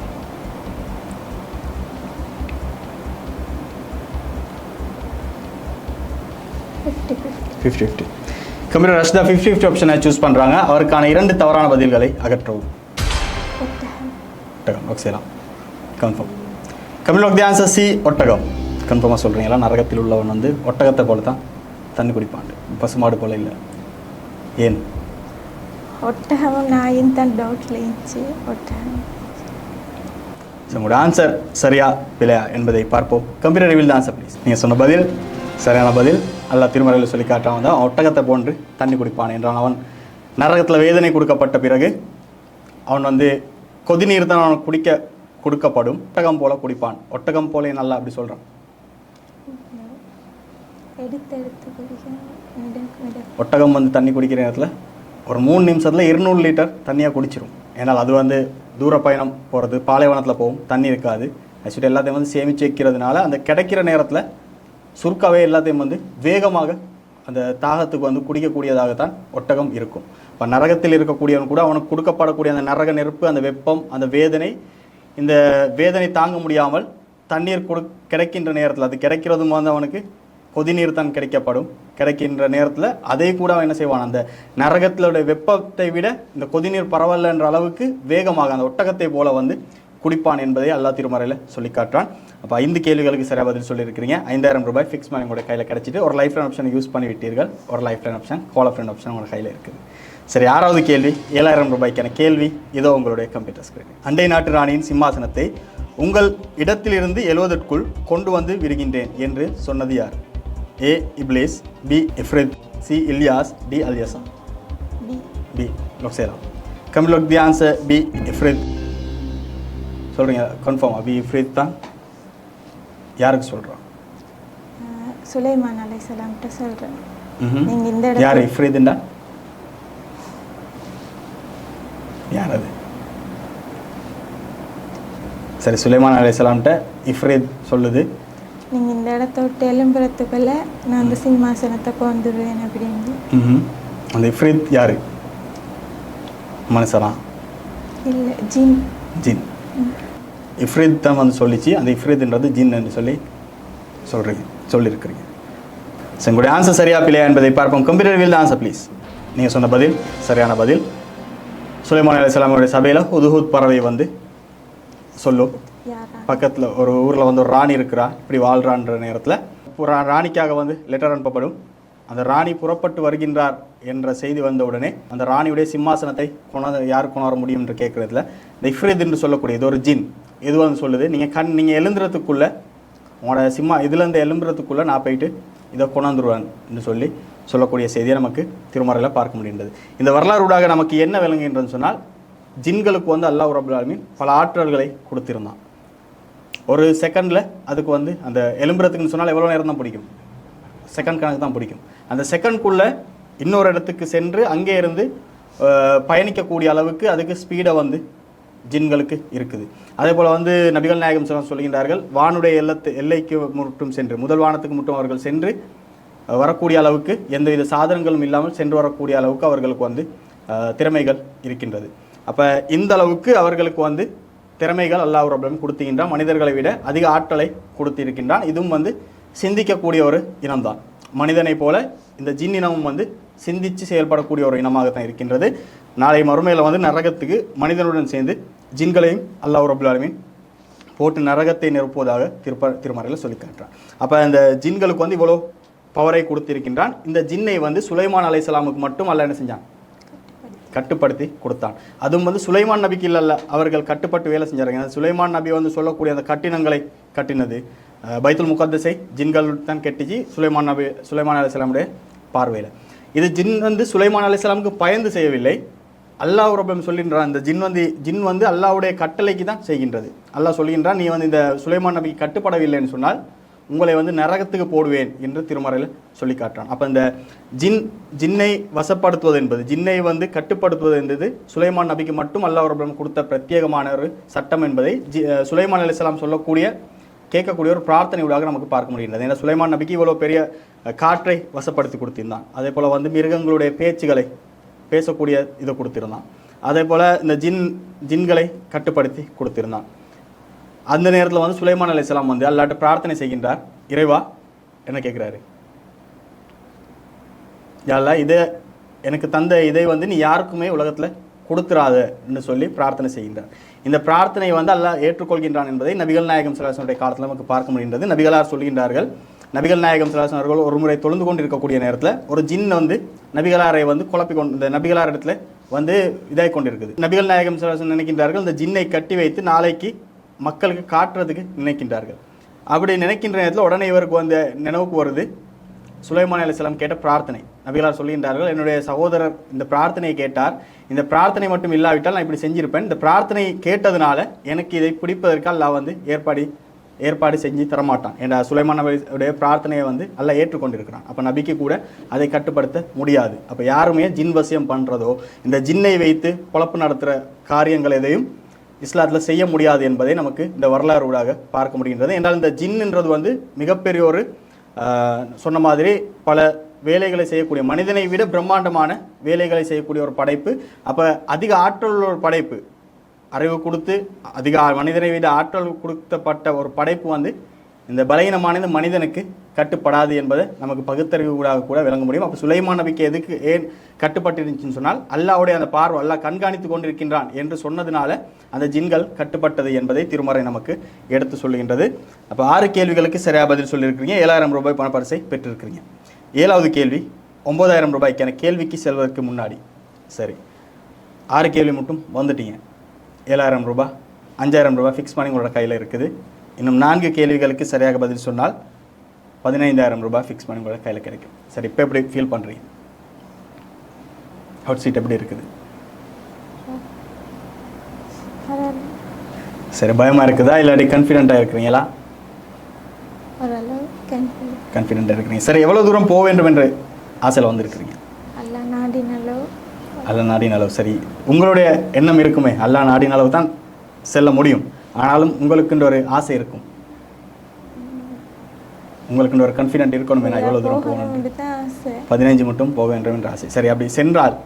கம்ப்யூட்டர் ரஷ்தா 50-50 ஆப்ஷனை சூஸ் பண்ணுறாங்க. அவருக்கான 2 தவறான பதில்களை அகற்றவும். ஒட்டகம். ஒட்டகம் ஓகே செய்யலாம். Confirm. Computer the answer C ஒட்டகம். கன்ஃபார்மாக சொல்கிறீங்களா? நரகத்தில் உள்ளவன் வந்து ஒட்டகத்தை போல தான் தண்ணி குடிப்பான், பசுமாடு போல இல்லை. ஏன்? ஒட்டகம் நாயின் தான் டவுட்ல இருந்துச்சு. ஒட்டகம். உங்களோட ஆன்சர் சரியா பிழையா என்பதை பார்ப்போம். Computer reveal the answer please. நீங்கள் சொன்ன பதில் சரியான பதில். அல்லாஹ் திருமறையில் சொல்லி காட்டுறான் தான் ஒட்டகத்தை போன்று தண்ணி குடிப்பான் என்றான். அவன் நரகத்தில் வேதனை கொடுக்கப்பட்ட பிறகு அவன் வந்து கொதிநீர் தான் அவன் குடிக்க கொடுக்கப்படும். ஒட்டகம் போல குடிப்பான். ஒட்டகம் போல நல்லா அப்படி சொல்கிறான். எடுத்து குடிக்கணும். ஒட்டகம் வந்து தண்ணி குடிக்கிற நேரத்தில் ஒரு 3 நிமிஷத்தில் 200 லிட்டர் தண்ணியாக குடிச்சிரும். ஏன்னால் அது வந்து தூர பயணம் போகிறது, பாலைவனத்தில் போகும், தண்ணி இருக்காது. ஆக்சுவலி எல்லாத்தையும் வந்து சேமித்து வைக்கிறதுனால அந்த கிடைக்கிற நேரத்தில் சுருக்காவே எல்லாத்தையும் வந்து வேகமாக அந்த தாகத்துக்கு வந்து குடிக்கக்கூடியதாகத்தான் ஒட்டகம் இருக்கும். இப்போ நரகத்தில் இருக்கக்கூடியவன் கூட அவனுக்கு கொடுக்கப்படக்கூடிய அந்த நரக நெருப்பு, அந்த வெப்பம், அந்த வேதனை, இந்த வேதனை தாங்க முடியாமல் தண்ணீர் கிடைக்கின்ற நேரத்தில் அது கிடைக்கிறதும் வந்து அவனுக்கு கொதிநீர் தான் கிடைக்கின்ற நேரத்தில் அதை கூட அவன் என்ன செய்வான், அந்த நரகத்திலுடைய வெப்பத்தை விட இந்த கொதிநீர் பரவலன்ற அளவுக்கு வேகமாக அந்த ஒட்டகத்தை போல வந்து குடிப்பான் என்பதை அல்லாஹ் திருமறையில் சொல்லி காட்டுறான். அப்போ 5 கேள்விகளுக்கு சரியாக பதில் சொல்லியிருக்கிறீங்க. 5000 ரூபாய் ஃபிக்ஸ் பண்ணி உங்களோட கையில் கிடச்சிட்டு ஒரு லைஃப் லைன் ஆப்ஷன் யூஸ் பண்ணி விட்டீர்கள். ஒரு லைஃப் லைன் ஆப்ஷன், கால் ஃப்ரெண்ட் ஆப்ஷன் உங்களோட கையில் இருக்குது. சரி, 6வது கேள்வி 7000 ரூபாய்க்கான கேள்வி இதோ உங்களுடைய கம்ப்யூட்டர் ஸ்கிரீன். அண்டை நாட்டு ராணியின் சிம்மாசனத்தை உங்கள் இடத்திலிருந்து எழுவதற்குள் கொண்டு வந்து விடுகின்றேன் என்று சொன்னது யார்? A Iblis, B Ifrit, C Ilyas, D Alyasa. B லோக்சேரா. Computer the answer B Ifrit. சொல்கிறீங்க கன்ஃபார்மா? பி இஃப்ரித் தான். யாருக்கு சொல்கிறோம்? சுலைமான் அலைஹிஸ்ஸலாம்ட்ட சொல்கிறேன். நீங்கள் இந்த யார் இஃப்ரித்ண்டா? யார் அது? சரி, சுலைமான் அலைஹிஸ்ஸலாம்ட்ட இஃப்ரித் சொல்லுது, நீங்கள் இந்த இடத்த விட்டு எழும்புறதுக்குள்ள நான் அந்த சிம்மாசனத்தை கொண்டுருவேன் அப்படின்னு. அந்த இஃப்ரித் யார்? மனுஷனா? இல்லை, ஜின். ஜின். இஃப்ரித் தான் வந்து சொல்லிச்சு. அந்த இஃப்ரித்ன்றது ஜின்னு சொல்லி சொல்லியிருக்கிறீங்க. சரி, உங்களுடைய ஆன்சர் சரியா பிள்ளையா என்பதை பார்ப்போம். Computer will answer please. நீங்கள் சொன்ன பதில் சரியான பதில். சுலைமான் அலைஹிஸ்ஸலாமுடைய சபையில் ஹுதுஹுத் பறவை வந்து சொல்லும். பக்கத்தில் ஒரு ஊரில் வந்து ஒரு ராணி இருக்கிறா, இப்படி வாழ்கிறான்ற நேரத்தில் ராணிக்காக வந்து லெட்டர் அனுப்பப்படும். அந்த ராணி புறப்பட்டு வருகின்றார் என்ற செய்தி வந்த உடனே அந்த ராணியுடைய சிம்மாசனத்தை யார் கொண்டாட முடியும் என்று கேட்குறதுல இந்த இஃப்ரித் என்று சொல்லக்கூடிய இது ஒரு ஜின் இது வந்து சொல்லுது, நீங்கள் எழுந்துறதுக்குள்ளே உங்களோட இதுலேருந்து எழும்புறதுக்குள்ளே நான் போயிட்டு இதை கொண்டாந்துருவேன் என்று சொல்லக்கூடிய செய்தியை நமக்கு திருமறையில் பார்க்க முடிகின்றது. இந்த வரலாறுடாக நமக்கு என்ன விளங்குகின்றன்னு சொன்னால், ஜின்களுக்கு வந்து அல்லாஹ் ரப்பல் ஆலமீன் பல ஆற்றல்களை கொடுத்திருந்தான். ஒரு செகண்டில் அதுக்கு வந்து அந்த எலும்புறதுக்குன்னு சொன்னால் எவ்வளோ நேரம் தான் பிடிக்கும்? செகண்ட் கணக்கு தான் பிடிக்கும். அந்த செகண்ட்குள்ளே இன்னொரு இடத்துக்கு சென்று அங்கே இருந்து பயணிக்கக்கூடிய அளவுக்கு அதுக்கு ஸ்பீடை வந்து ஜின்களுக்கு இருக்குது. அதே போல் வந்து நபிகள் நாயகம் சொல்கின்றார்கள், வானுடைய எல்லைக்கு மட்டும் சென்று, முதல் வானத்துக்கு மட்டும் அவர்கள் சென்று வரக்கூடிய அளவுக்கு எந்தவித சாதனங்களும் இல்லாமல் சென்று வரக்கூடிய அளவுக்கு அவர்களுக்கு வந்து திறமைகள் இருக்கின்றது. அப்போ இந்த அளவுக்கு அவர்களுக்கு வந்து திறமைகள் அல்லாஹ் ரப்பல் ஆலமீன் கொடுத்துகின்றான். மனிதர்களை விட அதிக ஆற்றலை கொடுத்திருக்கின்றான். இதுவும் வந்து சிந்திக்கக்கூடிய ஒரு இனம்தான். மனிதனை போல இந்த ஜின் இனமும் வந்து சிந்தித்து செயல்படக்கூடிய ஒரு இனமாகத்தான் இருக்கின்றது. நாளை மறுமையில் வந்து நரகத்துக்கு மனிதனுடன் சேர்ந்து ஜின்களையும் அல்லாஹ் ரப்பல் ஆலமீன் போட்டு நரகத்தை நிரப்புவதாக திருமறையில் சொல்லி காட்டுறான். அப்போ இந்த ஜின்களுக்கு வந்து இவ்வளோ பவரை கொடுத்திருக்கின்றான். இந்த ஜின்னை வந்து சுலைமான் அலைஹிஸ்ஸலாமுக்கு மட்டும் அல்லாஹ் என்ன செஞ்சான்? கட்டுப்படுத்தி கொடுத்தான். அதுவும் வந்து சுலைமான் நபிக்கு இல்லைல்ல, அவர்கள் கட்டுப்பட்டு வேலை செஞ்சாங்க. சுலைமான் நபி வந்து சொல்லக்கூடிய அந்த கட்டினங்களை கட்டினது பைத்துல் முகத்தஸை ஜின்கள் தான் கட்டிச்சு சுலைமான் அலைஹிஸ்ஸலாமுடைய பார்வையில். இது ஜின் வந்து சுலைமான் அலைஹிஸ்ஸலாமுக்கு பயந்து செய்யவில்லை. அல்லாஹ் ரப்பல் சொல்கின்றான், இந்த ஜின் வந்து அல்லாஹ்வுடைய கட்டளைக்கு தான் செய்கின்றது. அல்லாஹ் சொல்கின்றான், நீ வந்து இந்த சுலைமான் நபிக்கு கட்டுப்படவில்லைன்னு சொன்னால் உங்களை வந்து நரகத்துக்கு போடுவேன் என்று திருமறையில் சொல்லி காட்டுறான். அப்போ இந்த ஜின்னை வசப்படுத்துவது என்பது, ஜின்னை வந்து கட்டுப்படுத்துவது என்பது சுலைமான் நபிக்கு மட்டும் அல்லாஹ் ரப்பல் கொடுத்த பிரத்யேகமான ஒரு சட்டம் என்பதை சுலைமான் அலைஹிஸ்ஸலாம் கேட்கக்கூடிய ஒரு பிரார்த்தனையூடாக நமக்கு பார்க்க முடிகின்றது. ஏன்னா சுலைமான் நபிக்கு இவ்வளோ பெரிய காற்றை வசப்படுத்தி கொடுத்திருந்தான். அதே போல் வந்து மிருகங்களுடைய பேச்சுகளை பேசக்கூடிய இதை கொடுத்திருந்தான். அதே போல் இந்த ஜின்களை கட்டுப்படுத்தி கொடுத்திருந்தான். அந்த நேரத்தில் வந்து சுலைமான் அலைஹிஸ்ஸலாம் வந்து அல்லாஹ்ட்ட பிரார்த்தனை செய்கின்றார். இறைவா என்ன கேட்குறாரு? யா அல்லாஹ், எனக்கு தந்த இதை வந்து நீ யாருக்குமே உலகத்தில் கொடுத்துறாத என்று சொல்லி பிரார்த்தனை செய்கின்றார். இந்த பிரார்த்தனை வந்து அல்லாஹ் ஏற்றுக்கொள்கின்றான் என்பதை நபிகள் நாயகம் ஸல்லல்லாஹு அலைஹி வஸல்லம் காலத்தில் நமக்கு பார்க்க முடிகின்றது. நபிகளார் சொல்கின்றார்கள், நபிகள் நாயகம் ஸல்லல்லாஹு அலைஹி வஸல்லம் அவர்கள் ஒரு முறை தொழுந்து கொண்டு இருக்கக்கூடிய நேரத்தில் ஒரு ஜின் வந்து நபிகளாரை வந்து இந்த நபிகளார் இடத்துல வந்து இதாகி கொண்டிருக்குது. நபிகள் நாயகம் ஸல்லல்லாஹு அலைஹி வஸல்லம் நினைக்கின்றார்கள் இந்த ஜின்னை கட்டி வைத்து நாளைக்கு மக்களுக்கு காட்டுறதுக்கு நினைக்கின்றார்கள். அப்படி நினைக்கின்ற நேரத்தில் உடனே இவருக்கு வந்து நினைவுக்கு வருது சுலைமான் அலைஹிஸ்ஸலாம் கேட்ட பிரார்த்தனை. நபிகளார் சொல்கின்றார்கள், என்னுடைய சகோதரர் இந்த பிரார்த்தனையை கேட்டார், இந்த பிரார்த்தனை மட்டும் இல்லாவிட்டால் நான் இப்படி செஞ்சிருப்பேன், இந்த பிரார்த்தனை கேட்டதுனால எனக்கு இதை பிடிப்பதற்கு அல்லாஹ் வந்து ஏற்பாடு செஞ்சு தரமாட்டான் என்ற சுலைமான் நபியுடைய பிரார்த்தனையை வந்து அல்லாஹ் ஏற்றுக்கொண்டிருக்கிறான். அப்போ நபிக்கு கூட அதை கட்டுப்படுத்த முடியாது. அப்போ யாருமே ஜின் வசியம் பண்ணுறதோ இந்த ஜின்னை வைத்து பொழப்பு நடத்துகிற காரியங்கள் எதையும் இஸ்லாத்தில் செய்ய முடியாது என்பதை நமக்கு இந்த வரலாறு ஊடாக பார்க்க முடிகின்றது. என்றால் இந்த ஜின்ன்றது வந்து மிகப்பெரிய ஒரு சொன்ன மாதிரி பல வேலைகளை செய்யக்கூடிய, மனிதனை விட பிரம்மாண்டமான வேலைகளை செய்யக்கூடிய ஒரு படைப்பு. அப்போ அதிக ஆற்றல் ஒரு படைப்பு, அறிவு கொடுத்து அதிக மனிதனை விட ஆற்றல் கொடுக்கப்பட்ட ஒரு படைப்பு வந்து இந்த பலகீனமான இந்த மனிதனுக்கு கட்டுப்படாது என்பதை நமக்கு பகுத்தறிவு கூட விளங்க முடியும். அப்போ சுலைமான் நபிக்கு எதுக்கு ஏன் கட்டுப்பட்டிருந்துச்சுன்னு சொன்னால் அல்லாஹ்வுடைய அந்த பார்வை, அல்லாஹ் கண்காணித்து கொண்டிருக்கின்றான் என்று சொன்னதுனால அந்த ஜின்கள் கட்டுப்பட்டது என்பதை திருமறை நமக்கு எடுத்து சொல்லுகின்றது. அப்போ 6 கேள்விகளுக்கு சரியாக பதில் சொல்லியிருக்கிறீங்க. 7000 ரூபாய் பணப்பரிசை பெற்றிருக்கிறீங்க. 7வது கேள்வி 9000 ரூபாய்க்கான கேள்விக்கு செல்வதற்கு முன்னாடி சரி 6 கேள்வி மட்டும் வந்துட்டீங்க. 7000 ரூபாய் 5000 ரூபாய் ஃபிக்ஸ் பண்ணி உங்களோட கையில் இருக்குது. இன்னும் 4 கேள்விகளுக்கு சரியாக பதில் சொன்னால் 15000 ரூபாய் ஃபிக்ஸ் பண்ணி உங்களோட கையில் கிடைக்கும். சரி, இப்போ எப்படி ஃபீல் பண்ணுறீங்க? ஹவுட் சீட் எப்படி இருக்குது? சரி, பயமாக இருக்குதா இல்லாட்டி கான்ஃபிடென்ட்டாக இருக்கிறீங்களா? கான்ஃபிடென்ட்டாக இருக்கிறீங்க. சரி, எவ்வளோ தூரம் போக வேண்டும் என்ற ஆசையில் வந்திருக்கிறீங்க? அல்லாஹ் நாடினளவு. அல்லாஹ் நாடினளவு. சரி, உங்களுடைய எண்ணம் இருக்குமே அல்லாஹ் நாடினளவு தான் செல்ல முடியும், ஆனாலும் உங்களுக்குன்ற ஒரு ஆசை இருக்கும், உங்களுக்குன்ற ஒரு கான்ஃபிடென்ட் இருக்கணுமே நான் எவ்வளோ தூரம் போகணும். 15 மட்டும் போக வேண்டும் என்ற ஆசை. சரி, அப்படி சென்றால்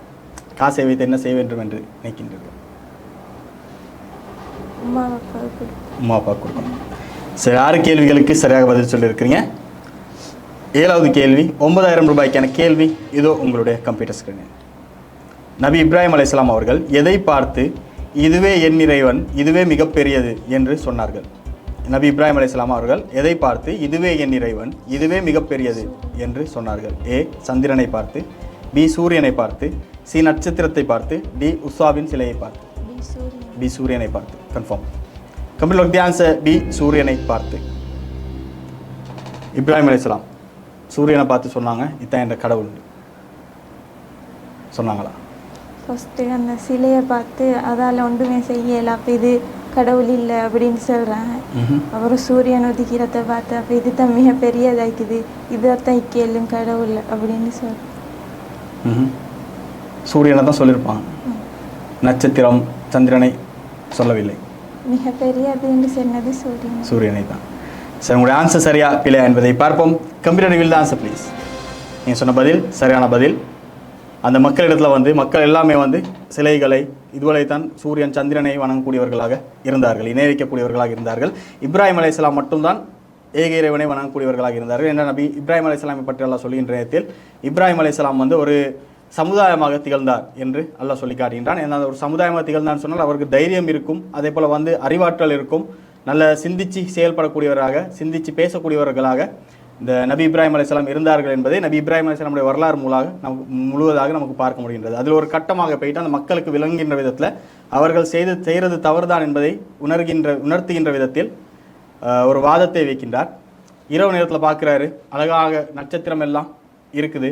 காசை வைத்து என்ன செய்ய வேண்டும் என்று நினைக்கின்றது? அம்மா அப்பா கொடுக்கணும். சரி, 6 கேள்விகளுக்கு சரியாக பதில் சொல்லியிருக்கிறீங்க. 7வது கேள்வி 9000 ரூபாய்க்கான கேள்வி இதோ உங்களுடைய கம்ப்யூட்டர் ஸ்கிரீனில். நபி இப்ராஹிம் அலைஹிஸ்ஸலாம் அவர்கள் எதை பார்த்து இதுவே என் இறைவன், இதுவே மிகப்பெரியது என்று சொன்னார்கள்? நபி இப்ராஹிம் அலைஹிஸ்ஸலாம் அவர்கள் எதை பார்த்து இதுவே என் இறைவன், இதுவே மிகப்பெரியது என்று சொன்னார்கள்? ஏ சந்திரனை பார்த்து, பி சூரியனை பார்த்து, சி நட்சத்திரத்தை பார்த்து, டி உஸ்ஸாவின் சிலையை பார்த்து. பி சூரியனை பார்த்து. Confirm. Complete the answer B சூரியனை பார்த்து. இப்ராஹிம் அலைஹிஸ்ஸலாம் சூரியனை பார்த்து சொன்னாங்க இதான் என்ற கடவுள் சொன்னாங்களா? ஃபஸ்ட்டு அந்த சிலையை பார்த்து அதால் ஒன்றுமே செய்யலை, அப்போ இது கடவுள் இல்லை அப்படின்னு சொல்கிறாங்க. அப்புறம் சூரியன் உதிக்கிறத பார்த்து அப்போ இது தான் மிகப்பெரியதாக்குது, இதைத்தான் கேளும் கடவுள் அப்படின்னு சூரியனை தான் சொல்லியிருப்பாங்க, நட்சத்திரம் சந்திரனை சொல்லவில்லை. மிகப்பெரியதுன்னு சொன்னது சூரியனை தான். சரி, உங்களுடைய ஆன்சர் சரியா பிழையா என்பதை பார்ப்போம். கம்ப்யூட்டர் வில் தான் ஆன்சர் ப்ளீஸ். நீங்கள் சொன்ன பதில் சரியான பதில். அந்த மக்களிடத்தில் வந்து மக்கள் எல்லாமே வந்து சிலைகளை இதுவரை தான் சூரியன் சந்திரனை வணங்கக்கூடியவர்களாக இருந்தார்கள், இணை வைக்கக்கூடியவர்களாக இருந்தார்கள். இப்ராஹிம் அலைஹிஸ்ஸலாம் மட்டும்தான் ஏக இறைவனை வணங்கக்கூடியவர்களாக இருந்தார்கள். என்ன நபி இப்ராஹிம் அலைஹிஸ்ஸலாமை பற்றி அல்லாஹ் சொல்கின்ற நேரத்தில் இப்ராஹிம் அலைஹிஸ்ஸலாம் வந்து ஒரு சமுதாயமாக திகழ்ந்தார் என்று அல்லாஹ் சொல்லி காட்டுகின்றான். ஏன்னா ஒரு சமுதாயமாக திகழ்ந்தான்னு சொன்னால் அவருக்கு தைரியம் இருக்கும், அதே போல் வந்து அறிவாற்றல் இருக்கும், நல்ல சிந்திச்சு செயல்படக்கூடியவராக, சிந்திச்சு பேசக்கூடியவர்களாக இந்த நபி இப்ராஹிம் அலைஹிஸ்ஸலாம் இருந்தார்கள் என்பதை நபி இப்ராஹிம் அலைஹிஸ்ஸலாமுடைய வரலாறு முழுவதாக நமக்கு பார்க்க முடிகின்றது. அதில் ஒரு கட்டமாக போயிட்டு அந்த மக்களுக்கு விளங்குகின்ற விதத்தில் அவர்கள் செய்கிறது தவறுதான் என்பதை உணர்த்துகின்ற விதத்தில் ஒரு வாதத்தை வைக்கின்றார். இரவு நேரத்தில் பார்க்குறாரு, அழகாக நட்சத்திரம் எல்லாம் இருக்குது,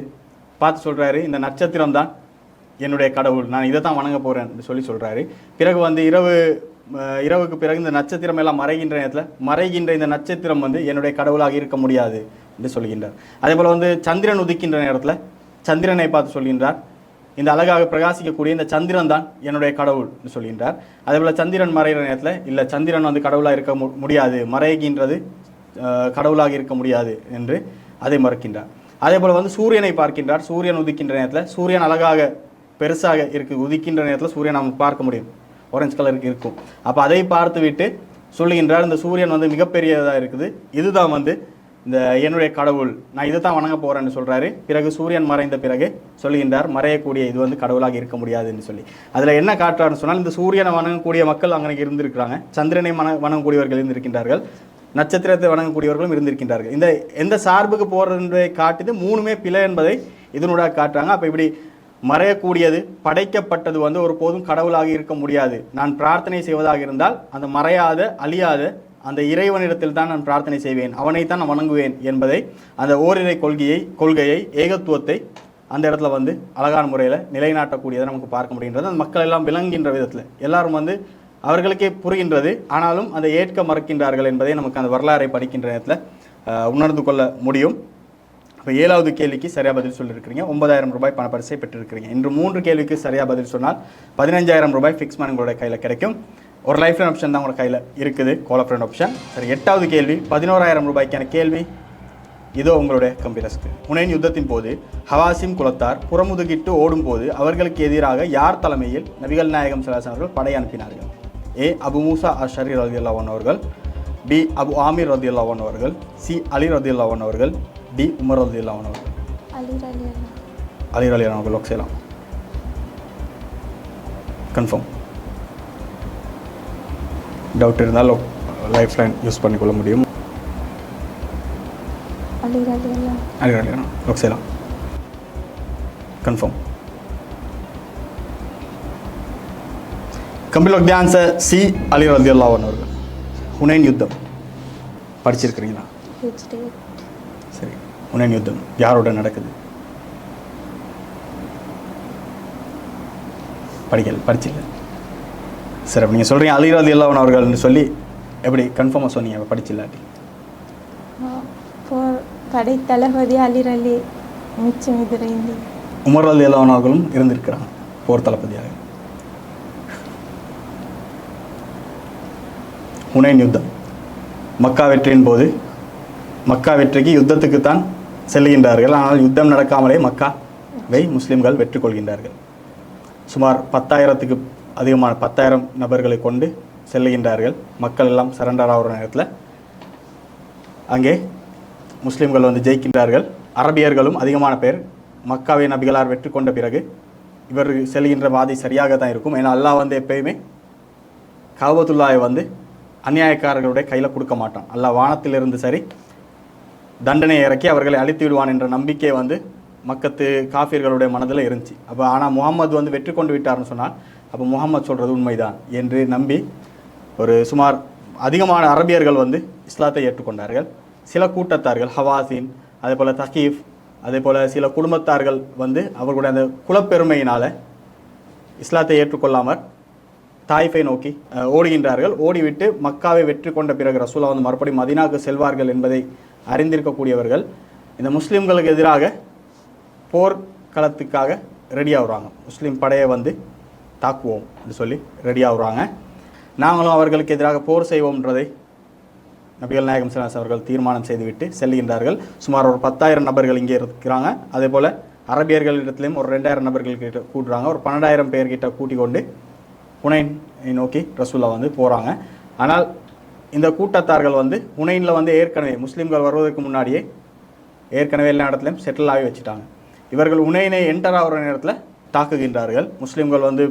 பார்த்து சொல்கிறாரு இந்த நட்சத்திரம் தான் என்னுடைய கடவுள், நான் இதை தான் வணங்க போகிறேன் சொல்லி சொல்கிறாரு. பிறகு வந்து இரவுக்கு பிறகு இந்த நட்சத்திரம் எல்லாம் மறைகின்ற இந்த நட்சத்திரம் வந்து என்னுடைய கடவுளாக இருக்க முடியாது என்று சொல்கின்றார். அதே போல் வந்து சந்திரன் உதிக்கின்ற நேரத்தில் சந்திரனை பார்த்து சொல்கின்றார் இந்த அழகாக பிரகாசிக்கக்கூடிய இந்த சந்திரன் தான் என்னுடைய கடவுள் என்று சொல்கின்றார். அதே போல் சந்திரன் மறைகிற நேரத்தில் இல்லை சந்திரன் வந்து கடவுளாக இருக்க முடியாது, மறைகின்றது கடவுளாக இருக்க முடியாது என்று அதை மறுக்கின்றார். அதே போல் வந்து சூரியனை பார்க்கின்றார். சூரியன் உதிக்கின்ற நேரத்தில் சூரியன் அழகாக பெருசாக இருக்குது, உதிக்கின்ற நேரத்தில் சூரியன் நமக்கு பார்க்க முடியும், ஆரஞ்சு கலருக்கு இருக்கும். அப்போ அதை பார்த்து விட்டு சொல்லுகின்றார் இந்த சூரியன் வந்து மிகப்பெரியதாக இருக்குது, இதுதான் வந்து இந்த என்னுடைய கடவுள் நான் இதை தான் வணங்க போகிறேன்னு சொல்கிறாரு. பிறகு சூரியன் மறைந்த பிறகு சொல்லுகின்றார் மறையக்கூடிய இது வந்து கடவுளாக இருக்க முடியாதுன்னு சொல்லி. அதில் என்ன காட்டுறாருன்னு சொன்னால், இந்த சூரியனை வணங்கக்கூடிய மக்கள் அங்கே இருந்திருக்கிறாங்க, சந்திரனை வணங்கக்கூடியவர்கள் இருந்திருக்கின்றார்கள், நட்சத்திரத்தை வணங்கக்கூடியவர்களும் இருந்திருக்கின்றார்கள். இந்த எந்த சார்புக்கு போகிறதை காட்டுது, மூணுமே பிழை என்பதை இதனூடாக காட்டுறாங்க. அப்போ இப்படி மறையக்கூடியது, படைக்கப்பட்டது வந்து ஒரு போதும் கடவுளாக இருக்க முடியாது. நான் பிரார்த்தனை செய்வதாக இருந்தால் அந்த மறையாத அழியாத அந்த இறைவனிடத்தில் தான் நான் பிரார்த்தனை செய்வேன், அவனைத்தான் நான் வணங்குவேன் என்பதை, அந்த ஓரிரை கொள்கையை ஏகத்துவத்தை அந்த இடத்துல வந்து அழகான முறையில் நிலைநாட்டக்கூடியதை நமக்கு பார்க்க முடிகின்றது. அந்த மக்கள் எல்லாம் விளங்குகின்ற விதத்தில் எல்லாரும் வந்து அவர்களுக்கே புரிகின்றது, ஆனாலும் அதை ஏற்க மறுக்கின்றார்கள் என்பதை நமக்கு அந்த வரலாறை படிக்கின்ற நேரத்தில் உணர்ந்து கொள்ள முடியும். இப்போ 7வது கேள்விக்கு சரியாக பதில் சொல்லியிருக்கிறீங்க, 9000 ரூபாய் பணப்பரிசை பெற்றிருக்கிறீங்க. இன்று 3 கேள்விக்கு சரியாக பதில் சொன்னால் 15000 ரூபாய் ஃபிக்ஸ் மணி உங்களுடைய கையில் கிடைக்கும். ஒரு லைஃப் லைன் ஆப்ஷன் தான் உங்களோட கையில் இருக்குது, கால் ஆஃப் ஃப்ரெண்ட் ஆப்ஷன். சரி, 8வது கேள்வி 11000 ரூபாய்க்கான கேள்வி இதோ உங்களுடைய கம்ப்யூட்டர்ஸ்க்கு. ஹுனைன் யுத்தத்தின் போது ஹவாசிம் குலத்தார் புறமுதுகிட்டு ஓடும் போது அவர்களுக்கு எதிராக யார் தலைமையில் நபிகள் நாயகம் ஸல்லல்லாஹு அலைஹி வஸல்லம் அவர்கள் படை அனுப்பினார்கள்? ஏ அபு மூசா அஷ்ஷரி ரலியல்லாஹு அன்ஹு அவர்கள், பி அபு ஆமிர் ரலியல்லாஹு அன்ஹு அவர்கள், சி அலி ரலியல்லாஹு அன்ஹு அவர்கள், டி உமர் ரலியல்லாஹு அன்ஹு அவர்கள். அலி ரலியல்லாஹு அன்ஹு லாக் செய்யலாம். கன்ஃபார்ம். டவுட் இருந்தாலும் லைஃப் லைன் யூஸ் பண்ணிக்கொள்ள முடியும். அலி ரலியல்லாஹு லாக் செய்யலாம். கன்ஃபார்ம். கம்பில் தி ஆன்சர் சி அலி ரலியல்லாஹு அன்ஹு அவர்கள். ஹுனைன் யுத்தம் படிச்சிருக்கிறீங்களா? சரி, ஹுனைன் யுத்தம் யாரோட நடக்குது? படிச்சில்லை. சரி, அப்போ நீங்கள் சொல்கிறீங்க அலி ரலியல்லாஹு அன்ஹு அவர்கள்னு சொல்லி எப்படி கன்ஃபார்மாக சொன்னீங்க படிச்சில்லாட்டி? படைத்தளபதி அலி ரலி மிச்சம் இது உமர் ரலியல்லாஹு அன்ஹு அவர்களும் இருந்திருக்கிறாங்க போர் தளபதியாக. ஹுனைன் யுத்தம் மக்கா வெற்றியின் போது, மக்கா வெற்றிக்கு யுத்தத்துக்குத்தான் செல்கின்றார்கள், ஆனால் யுத்தம் நடக்காமலே மக்காவை முஸ்லிம்கள் வெற்றி கொள்கின்றார்கள். சுமார் 10,000க்கு அதிகமான 10,000 நபர்களை கொண்டு செல்லுகின்றார்கள். மக்கள் எல்லாம் சரண்டர் ஆகிற நேரத்தில் அங்கே முஸ்லிம்கள் வந்து ஜெயிக்கின்றார்கள். அரபியர்களும் அதிகமான பேர் மக்காவை நபிகளார் வெற்றி கொண்ட பிறகு இவர் செல்கின்ற வாதி சரியாக தான் இருக்கும். ஏன்னா அல்லாஹ் வந்து எப்பயுமே காபத்துல்லாவை வந்து அநியாயக்காரர்களுடைய கையில் கொடுக்க மாட்டான். அல்லாஹ் வானத்திலிருந்து சரி தண்டனை இறக்கி அவர்களை அழித்து விடுவான் என்ற நம்பிக்கை வந்து மக்கத்து காஃபிர்களுடைய மனதில் இருந்துச்சு. அப்போ ஆனால் முகமது வந்து வெற்றி கொண்டு விட்டார்னு சொன்னால் அப்போ முகமது சொல்கிறது உண்மைதான் என்று நம்பி ஒரு சுமார் அதிகமான அரபியர்கள் வந்து இஸ்லாத்தை ஏற்றுக்கொண்டார்கள். சில கூட்டத்தார்கள் ஹவாசின், அதே போல் தகீஃப், அதே போல் சில குடும்பத்தார்கள் வந்து அவர்களுடைய அந்த குலப்பெருமையினால் இஸ்லாத்தை ஏற்றுக்கொள்ளாமல் தாயிஃபை நோக்கி ஓடுகின்றார்கள். ஓடிவிட்டு மக்காவை வெற்றி கொண்ட பிறகு ரசூலா வந்து மறுபடியும் மதீனாவுக்கு செல்வார்கள் என்பதை அறிந்திருக்கக்கூடியவர்கள் இந்த முஸ்லீம்களுக்கு எதிராக போர்க்களத்துக்காக ரெடி ஆகுறாங்க. முஸ்லீம் படையை வந்து தாக்குவோம் என்று சொல்லி ரெடி ஆகுறாங்க. நாங்களும் அவர்களுக்கு எதிராக போர் செய்வோம்ன்றதை நபிகள் நாயகம் ஸல்லல்லாஹு அலைஹி அவர்கள் தீர்மானம் செய்துவிட்டு செல்கின்றார்கள். சுமார் ஒரு 10,000 நபர்கள் இங்கே இருக்கிறாங்க. அதே போல் அரபியர்களிடத்துலையும் ஒரு 2,000 நபர்கள் கிட்ட கூட்டுறாங்க. ஒரு 12,000 பேர்கிட்ட கூட்டிக் கொண்டு ஹுனைனை நோக்கி ரசூலா வந்து போகிறாங்க. ஆனால் இந்த கூட்டத்தார்கள் வந்து ஹுனைனில் வந்து ஏற்கனவே முஸ்லீம்கள் வருவதற்கு முன்னாடியே ஏற்கனவே எல்லா இடத்துலையும் செட்டில் ஆகி வச்சுட்டாங்க. இவர்கள் ஹுனைனை என்டர் ஆகிற நேரத்தில் தாக்குகின்றார்கள். முஸ்லீம்கள் வந்து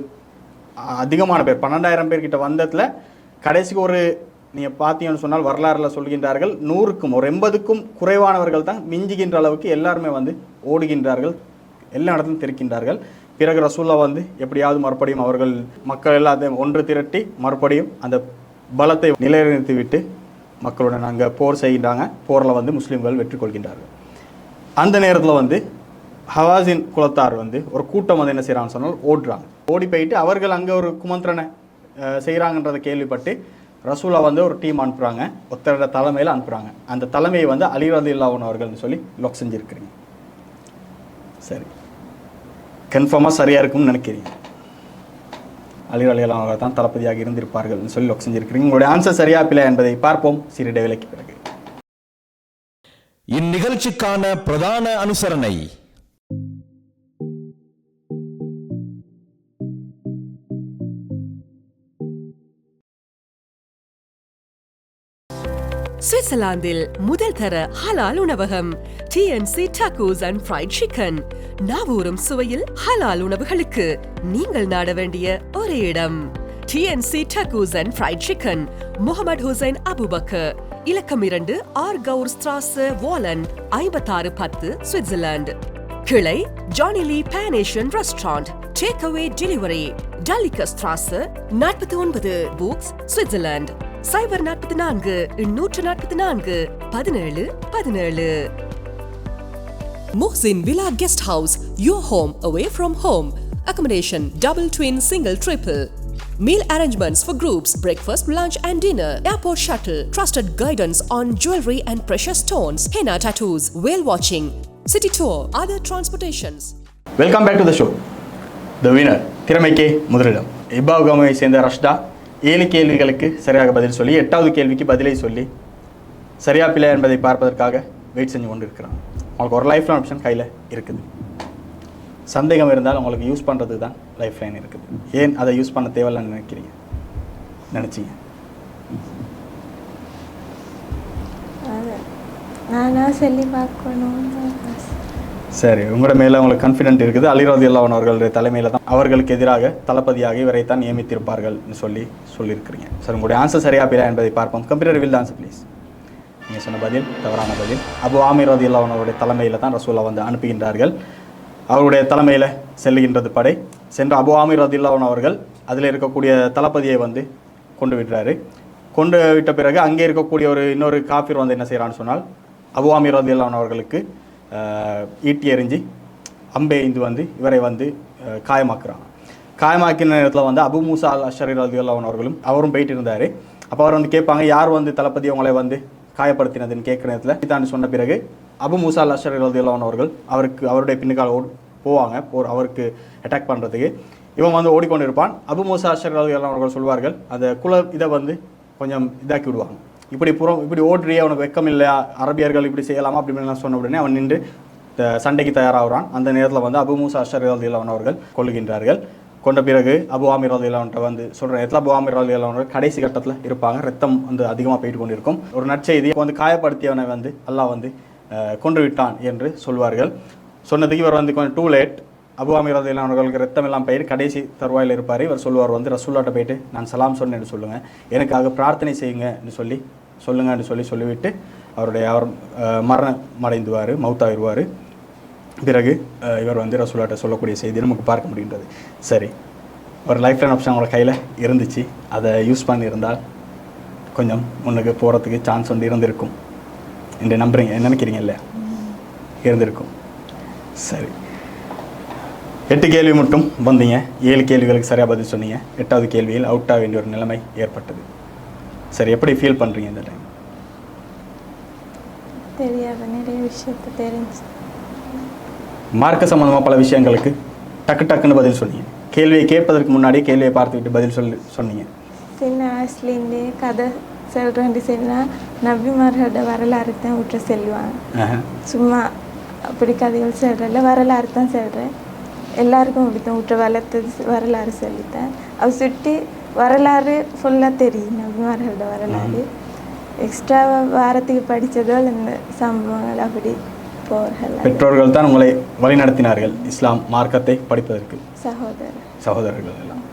அதிகமான பேர் 12,000 பேர்கிட்ட வந்ததில் கடைசிக்கு ஒரு நீங்கள் பார்த்தீங்கன்னு சொன்னால் வரலாறுல சொல்கின்றார்கள் 100க்கும் ஒரு 80க்கும் குறைவானவர்கள் தான் மிஞ்சுகின்ற அளவுக்கு எல்லாருமே வந்து ஓடுகின்றார்கள், எல்லா இடத்துலையும் தெரிக்கின்றார்கள். பிறகு ரசூல்லா வந்து எப்படியாவது மறுபடியும் அவர்கள் மக்கள் எல்லாத்தையும் ஒன்று திரட்டி மறுபடியும் அந்த பலத்தை நிலைநிறுத்திவிட்டு மக்களுடன் அங்கே போர் செய்கின்றாங்க. போரில் வந்து முஸ்லீம்கள் வெற்றி கொள்கின்றார்கள். அந்த நேரத்தில் வந்து ஹவாசின் குலத்தார் வந்து ஒரு கூட்டம் வந்து என்ன செய்கிறாங்கன்னு சொன்னால் ஓடுறாங்க. ஓடி போயிட்டு அவர்கள் அங்கே ஒரு குமந்திரனை செய்கிறாங்கன்றதை கேள்விப்பட்டு ரசூலா வந்து ஒரு டீம் அனுப்புகிறாங்க, ஒருத்தரோட தலைமையில் அனுப்புகிறாங்க. அந்த தலைமையை வந்து அலி ரலியல்லாஹு அன்ஹு அவர்கள்னு சொல்லி லாக் செஞ்சுருக்கிறீங்க. சரி, கன்ஃபார்மாக சரியாக இருக்கும்னு நினைக்கிறீங்க. அலி ரலியல்லாஹு அன்ஹு தான் தளபதியாக இருந்திருப்பார்கள்னு சொல்லி லாக் செஞ்சுருக்கிறீங்க. உங்களுடைய ஆன்சர் சரியா பிழை என்பதை பார்ப்போம் சிறு இடைவேளைக்கு பிறகு. இந்நிகழ்ச்சிக்கான பிரதான அனுசரணை சுவிட்சர்லாந்தில் முதல் தர ஹலால் உணவகம் TNC tacos and fried chicken. நாவூரும் சுவையில் ஹலால் உணவுகளுக்கு நீங்கள் நாட வேண்டிய ஒரே இடம் TNC tacos and fried chicken, Mohammed Hussain Abubakar, இலக்கம் 2 ஆர்கவுர் ஸ்ட்ராசே, வாலன் 5610, சுவிட்சர்லாந்து. கிளை Johnny Lee pan Asian restaurant, take away delivery, Dulliker Strasse 49, Buchs, Switzerland. 044 844 17 17. Mohsin Villa Guest House, your home away from home. Accommodation double twin single triple. Meal arrangements for groups, breakfast, lunch and dinner. Airport shuttle, trusted guidance on jewelry and precious stones. Henna tattoos, whale watching, city tour, other transportations. Welcome back to the show. The winner திறமைக்கே முதலிடம். இப்பாவுகாமை சேர்ந்த ரஷ்டா 7 கேள்விகளுக்கு சரியாக பதில் சொல்லி 8வது கேள்விக்கு பதிலை சொல்லி சரியா பிள்ளை என்பதை பார்ப்பதற்காக வெயிட் செஞ்சு கொண்டு இருக்கிறான். உங்களுக்கு ஒரு லைஃப் லைன் ஆப்ஷன் கையில் இருக்குது. சந்தேகம் இருந்தால் உங்களுக்கு யூஸ் பண்ணுறதுக்கு தான் லைஃப் லைன் இருக்குது. ஏன் அதை யூஸ் பண்ண தேவையில்லைன்னு நினச்சிங்க? நானா சொல்லி பார்க்கணும். சரி, உங்களோட மேலே உங்களுக்கு கான்ஃபிடென்ட் இருக்குது. அலி ரலியல்லாஹு அன்ஹு அவர்களுடைய தலைமையில் தான் அவர்களுக்கு எதிராக தளபதியாக இவரைத்தான் நியமித்திருப்பார்கள்னு சொல்லியிருக்கிறீங்க. சரி, உங்களுடைய ஆன்சர் சரியா பிள்ளை என்பதை பார்ப்போம். Computer will answer please. நீங்கள் சொன்ன பதில் தவறான பதில். அபு ஆமீர் ரலியல்லாஹு அன்ஹு அவருடைய தலைமையில் தான் ரசூலா வந்து அனுப்புகின்றார்கள். அவருடைய தலைமையில் செல்லுகின்றது படை. சென்ற அபு ஆமீர் ரலியல்லாஹு அன்ஹு அவர்கள் அதில் இருக்கக்கூடிய தளபதியை வந்து கொண்டு விடுறாரு. கொண்டு விட்ட பிறகு அங்கே இருக்கக்கூடிய இன்னொரு காஃபிர் வந்து என்ன செய்கிறான்னு சொன்னால் அபு ஆமீர் ரலியல்லாஹு அன்ஹு அவர்களுக்கு ஈட்டி எறிஞ்சி அம்பே இந்து வந்து இவரை வந்து காயமாக்குறாங்க. காயமாக்கின நேரத்தில் வந்து அபு மூசா அல் அஷ்அரி ரலியல்லாஹு அன்ஹு அவர்களும் அவரும் போயிட்டு இருந்தார். அப்போ அவர் வந்து கேட்பாங்க, யார் வந்து தளபதி உங்களை வந்து காயப்படுத்தினதுன்னு கேட்குற நேரத்தில் தாண்டி சொன்ன பிறகு அபு மூசா அல் அஷ்அரி ரலியல்லாஹு அன்ஹு அவர்கள் அவருடைய பின்னுக்கால் போவாங்க அவருக்கு அட்டாக் பண்ணுறதுக்கு. இவன் வந்து ஓடிக்கொண்டு இருப்பான். அபு மூசா அஷ்அரி ரலியல்லாஹு அன்ஹு அவர்கள் சொல்வார்கள், அந்த இதை வந்து கொஞ்சம் இதாக்கி விடுவாங்க. இப்படி ஓடுறியே, அவனுக்கு வெக்கம் இல்லையா, அரபியர்கள் இப்படி செய்யலாமா அப்படின்னு சொன்ன உடனே அவன் நின்று சண்டைக்கு தயாராகிறான். அந்த நேரத்தில் வந்து அபு மூசா அஷ்அரி ரலியல்லாஹு அன்ஹு அவர்கள் கொள்ளுகின்றார்கள். கொண்ட பிறகு அபு ஆமீர் ரலியல்லாஹு அன்ஹு வந்து சொல்கிற நேரத்தில் அபு ஆமீர் ரலியல்லாஹு அன்ஹு கடைசி கட்டத்தில் இருப்பாங்க. ரத்தம் வந்து அதிகமாக போயிட்டு கொண்டு இருக்கும். ஒரு நற்செய்தி வந்து காயப்படுத்தியவனை வந்து அல்லாஹ் வந்து கொன்று விட்டான் என்று சொல்வார்கள். சொன்னதுக்கு இவர் வந்து கொஞ்சம் டூ லேட். அபு ஆமீர் ரலியல்லாஹு அன்ஹு அவர்களுக்கு ரத்தம் எல்லாம் போயிட்டு கடைசி தருவாயில் இருப்பார். இவர் சொல்லுவார் வந்து ரசூல்லாட்ட போயிட்டு நான் சலாம் சொன்னேன்னு சொல்லுங்கள், எனக்காக பிரார்த்தனை செய்யுங்கன்னு சொல்லிவிட்டு அவர் மரணம் அடைந்துவார், மௌத்தாகிடுவார். பிறகு இவர் வந்து ரசூலாட்ட சொல்லக்கூடிய செய்தி நமக்கு பார்க்க முடிகின்றது. சரி, ஒரு லைஃப் லைன் ஆப்ஷன் அவங்களோட கையில் இருந்துச்சு. அதை யூஸ் பண்ணியிருந்தால் கொஞ்சம் முன்னுக்கு போகிறதுக்கு சான்ஸ் வந்து இருந்திருக்கும் என்று நம்புறீங்க, நினைக்கிறீங்க இல்லையா? இருந்திருக்கும். சரி, 8 கேள்வி மட்டும் வந்தீங்க. 7 கேள்விகளுக்கு சரியாக பதில் சொன்னீங்க. 8வது கேள்வியில் அவுட் ஆக வேண்டிய ஒரு நிலைமை ஏற்பட்டது. சரி, எப்படி ஃபீல் பண்ணுறீங்க இந்த டைம்? தெரியாத நிறைய விஷயத்தை தெரிஞ்சு மார்க்க சம்பந்தமாக பல விஷயங்களுக்கு டக்குன்னு பதில் சொன்னீங்க. கேள்வியை கேட்பதற்கு முன்னாடி கேள்வியை பார்த்துக்கிட்டு பதில் சொன்னீங்க. சின்ன வயசுலேருந்தே கதை சொல்கிறேன் சொன்னால் நபிமார்களோட வரலாறு தான் விட்டு செல்வாங்க. சும்மா அப்படி கதைகள் சொல்கிறல வரலாறு தான் சொல்கிறேன். எல்லாருக்கும் அப்படித்தான் விட்டு வளர்த்தது வரலாறு சொல்லித்தேன். அவ சுற்றி வரலாறு ஃபுல்லாக தெரியும். நபிமார்களோட வரலாறு எக்ஸ்ட்ரா வாரத்துக்கு படித்ததால் இந்த சம்பவங்கள் அப்படி போர்கள். பெற்றோர்கள் தான் உங்களை வழிநடத்தினார்கள் இஸ்லாம் மார்க்கத்தை படிப்பதற்கு. சகோதரர்கள் எல்லாம்.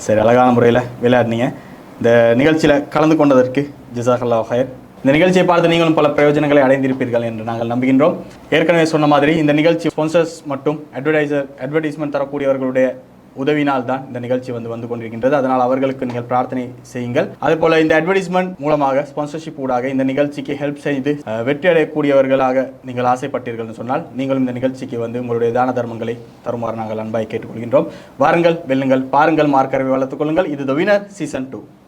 சரி, அழகான முறையில் விளையாடினீங்க. இந்த நிகழ்ச்சியில் கலந்து கொண்டதற்கு ஜஸாக்கல்லாஹு ஹைர். இந்த நிகழ்ச்சியை பார்த்து நீங்களும் பல பிரயோஜனங்களை அடைந்திருப்பீர்கள் என்று நாங்கள் நம்புகின்றோம். ஏற்கனவே சொன்ன மாதிரி இந்த நிகழ்ச்சி ஸ்பான்சர்ஸ் மற்றும் அட்வர்டைஸ்மெண்ட் தரக்கூடியவர்களுடைய உதவினால் தான் இந்த நிகழ்ச்சி வந்து கொண்டிருக்கின்றது. அதனால் அவர்களுக்கு நீங்கள் பிரார்த்தனை செய்யுங்கள். அதேபோல் இந்த அட்வர்டைஸ்மெண்ட் மூலமாக ஸ்பான்சர்ஷிப் ஊடாக இந்த நிகழ்ச்சிக்கு ஹெல்ப் செய்து வெற்றி அடையக்கூடியவர்களாக நீங்கள் ஆசைப்பட்டீர்கள் சொன்னால் நீங்களும் இந்த நிகழ்ச்சிக்கு வந்து உங்களுடைய தான தர்மங்களை தருமாறு நாங்கள் அன்பாய் கேட்டுக்கொள்கின்றோம். வாருங்கள், வெல்லுங்கள், பாருங்கள், மார்க்கரை வளர்த்துக் கொள்ளுங்கள். இது த வினர் சீசன் 2.